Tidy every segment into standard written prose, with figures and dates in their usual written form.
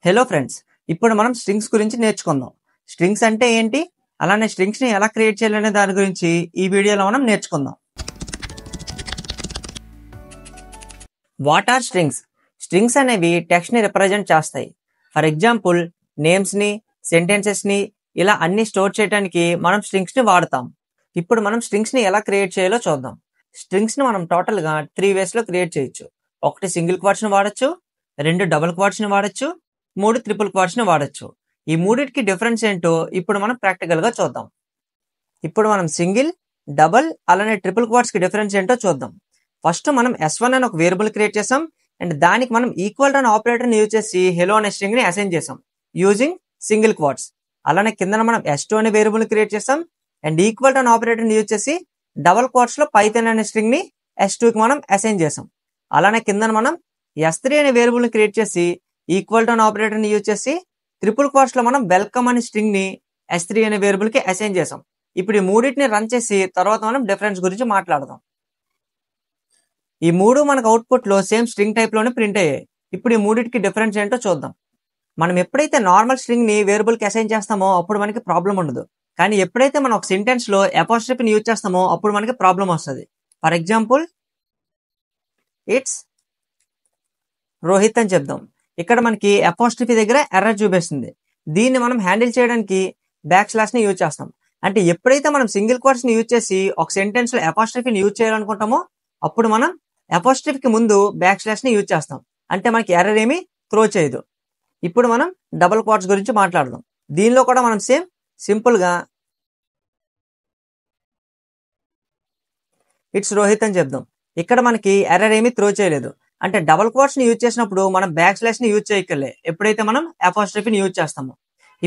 Hello friends, ఇప్పుడు మనం strings గురించి నేర్చుకుందాం. స్ట్రింగ్స్ అంటే ఏంటి, అలానే స్ట్రింగ్స్ ని ఎలా క్రియేట్ చేయాలనే దాని గురించి ఈ వీడియోలో మనం నేర్చుకుందాం. What are strings? స్ట్రింగ్స్ అనేవి టెక్స్ట్ ని రిప్రజెంట్ చేస్తాయి. ఫర్ ఎగ్జాంపుల్, నేమ్స్ ని, సెంటెన్సెస్ ని ఇలా అన్ని స్టోర్ చేయడానికి మనం స్ట్రింగ్స్ ని వాడతాం. ఇప్పుడు మనం స్ట్రింగ్స్ ని ఎలా క్రియేట్ చేయాలో చూద్దాం. స్ట్రింగ్స్ ని మనం టోటల్ గా 3 వేస్ లో క్రియేట్ చేయొచ్చు. ఒకటి సింగిల్ క్వాట్స్ ని వాడచ్చు, 2 డబుల్ క్వాట్స్ ని వాడచ్చు, 3 ట్రిపుల్ క్వాట్స్ ని వాడచ్చు. ఈ మూడింటికి డిఫరెన్స్ ఏంటో ఇప్పుడు మనం ప్రాక్టికల్ గా చూద్దాం. ఇప్పుడు మనం సింగిల్, డబుల్ అలానే ట్రిపుల్ క్వాట్స్ కి డిఫరెన్స్ ఏంటో చూద్దాం. ఫస్ట్ మనం S1 అని ఒక వేరియబుల్ క్రియేట్ చేసాం అండ్ దానికి మనం ఈక్వల్ టు అనే ఆపరేటర్ ని యూజ్ చేసి హెలో అనే స్ట్రింగ్ ని అసైన్ చేసాం యూజింగ్ సింగిల్ క్వాట్స్. అలానే కింద మనం S2 అనే వేరియబుల్ క్రియేట్ చేసాం అండ్ ఈక్వల్ టు అనే ఆపరేటర్ ని యూజ్ చేసి డబుల్ క్వాట్స్ లో పైథాన్ అనే స్ట్రింగ్ ని S2 కి మనం అసైన్ చేసాం. అలానే కింద మనం S3 అనే వేరియబుల్ ని క్రియేట్ చేసి ఈక్వల్ టు అనే ఆపరేటర్ ని యూజ్ చేసి ట్రిపుల్ క్వాట్స్ లో మనం వెల్కమ్ అనే స్ట్రింగ్ ని S3 అనే వేరియబుల్ కి అసైన్ చేసాం. ఇప్పుడు ఈ మూడింటిని రన్ చేసి తర్వాత మనం డిఫరెన్స్ గురించి మాట్లాడదాం. ఈ మూడు మనకు అవుట్పుట్ లో సేమ్ స్ట్రింగ్ టైప్ లోనే ప్రింట్ అయ్యాయి. ఇప్పుడు ఈ మూడింటికి డిఫరెన్స్ ఏంటో చూద్దాం. మనం ఎప్పుడైతే నార్మల్ స్ట్రింగ్ ని వేరియబుల్ కి అసైన్ చేస్తామో అప్పుడు మనకి ప్రాబ్లం ఉండదు. కానీ ఎప్పుడైతే మనం ఒక సెంటెన్స్ లో అపోస్ట్రఫీ ని యూజ్ చేస్తామో అప్పుడు మనకి ప్రాబ్లం వస్తుంది. ఫర్ ఎగ్జాంపుల్, ఇట్స్ రోహిత్ అని చెప్దాం. ఇక్కడ మనకి అపోస్ట్రఫీ దగ్గర ఎర్రర్ చూపిస్తుంది. దీన్ని మనం హ్యాండిల్ చేయడానికి బ్యాక్ స్లాష్ ని యూజ్ చేస్తాం. అంటే ఎప్పుడైతే మనం సింగిల్ క్వాట్స్ ని యూజ్ చేసి ఒక సెంటెన్స్ లో అపోస్ట్రఫీని యూజ్ చేయాలనుకుంటామో అప్పుడు మనం అపోస్ట్రఫీకి ముందు బ్యాక్ స్లాష్ ని యూజ్ చేస్తాం. అంటే మనకి ఎర్రర్ ఏమి త్రో చేయదు. ఇప్పుడు మనం డబుల్ క్వాట్స్ గురించి మాట్లాడదాం. దీనిలో కూడా మనం సేమ్ సింపుల్ గా ఇట్స్ రోహిత్ అని చెప్దాం. ఇక్కడ మనకి ఎర్రర్ ఏమి త్రో చేయలేదు. అంటే డబుల్ క్వాట్స్ ని యూజ్ చేసినప్పుడు మనం బ్యాక్ స్లాష్ ని యూజ్ చేయక్కర్లే ఎప్పుడైతే మనం అపోస్ట్రఫీని యూజ్ చేస్తామో.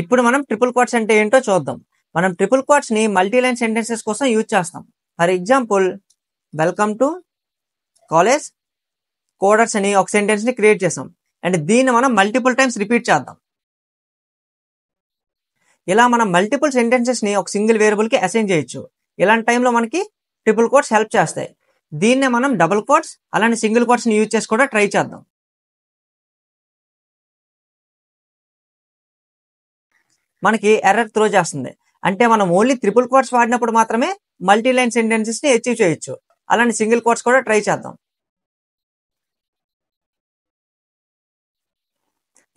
ఇప్పుడు మనం ట్రిపుల్ క్వాట్స్ అంటే ఏంటో చూద్దాం. మనం ట్రిపుల్ క్వాట్స్ ని మల్టీ లైన్ సెంటెన్సెస్ కోసం యూజ్ చేస్తాం. For example, welcome to college coders అని ఒక సెంటెన్స్ ని క్రియేట్ చేసాం అండ్ దీన్ని మనం మల్టిపుల్ టైమ్స్ రిపీట్ చేద్దాం. ఇలా మనం మల్టిపుల్ సెంటెన్సెస్ ని ఒక సింగిల్ వేరియబుల్ కి అసైన్ చేయొచ్చు. ఇలాంటి టైంలో మనకి ట్రిపుల్ క్వాట్స్ హెల్ప్ చేస్తాయి. దీన్నే మనం డబుల్ క్వాట్స్ అలానే సింగిల్ క్వాట్స్ ని యూజ్ చేసి కూడా ట్రై చేద్దాం. మనకి ఎర్రర్ త్రో చేస్తుంది. అంటే మనం ఓన్లీ ట్రిపుల్ క్వాట్స్ వాడినప్పుడు మాత్రమే మల్టీ లైన్ సెంటెన్సెస్ ని అచీవ్ చేయొచ్చు. అలానే సింగిల్ క్వాట్స్ కూడా ట్రై చేద్దాం.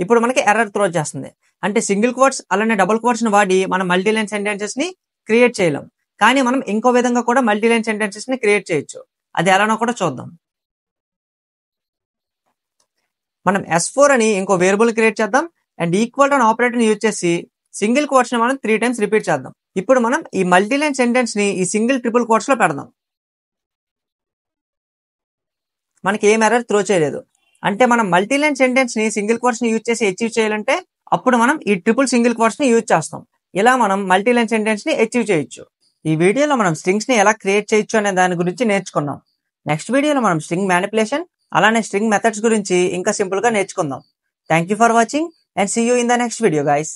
ఇప్పుడు మనకి ఎర్రర్ త్రో చేస్తుంది. అంటే సింగిల్ క్వాట్స్ అలానే డబుల్ క్వాట్స్ ని వాడి మనం మల్టీ లైన్ సెంటెన్సెస్ ని క్రియేట్ చేయలేం. కానీ మనం ఇంకో విధంగా కూడా మల్టీ లైన్ సెంటెన్సెస్ ని క్రియేట్ చేయొచ్చు. అది ఎలానో కూడా చూద్దాం. మనం S4 అని ఇంకో వేరియబుల్ క్రియేట్ చేద్దాం అండ్ ఈక్వల్ టు అనే ఆపరేటర్ ని యూజ్ చేసి సింగిల్ క్వాట్స్ ని మనం 3 టైమ్స్ రిపీట్ చేద్దాం. ఇప్పుడు మనం ఈ మల్టీ లైన్ సెంటెన్స్ ని ఈ సింగిల్ ట్రిపుల్ క్వాట్స్ లో పెడదాం. మనకి ఏం ఎర్రర్ త్రో చేయలేదు. అంటే మనం మల్టీ లైన్ సెంటెన్స్ ని సింగిల్ క్వాట్స్ ని యూజ్ చేసి అచీవ్ చేయాలంటే అప్పుడు మనం ఈ ట్రిపుల్ సింగిల్ క్వాట్స్ ని యూజ్ చేస్తాం. ఇలా మనం మల్టీ లైన్ సెంటెన్స్ ని అచీవ్ చేయొచ్చు. ఈ వీడియోలో మనం స్ట్రింగ్స్ ని ఎలా క్రియేట్ చేయొచ్చు అనే దాని గురించి నేర్చుకున్నాం. నెక్స్ట్ వీడియోలో మనం స్ట్రింగ్ మ్యానిపులేషన్ అలానే స్ట్రింగ్ మెథడ్స్ గురించి ఇంకా సింపుల్ గా నేర్చుకుందాం. Thank you for watching and see you in the next video guys.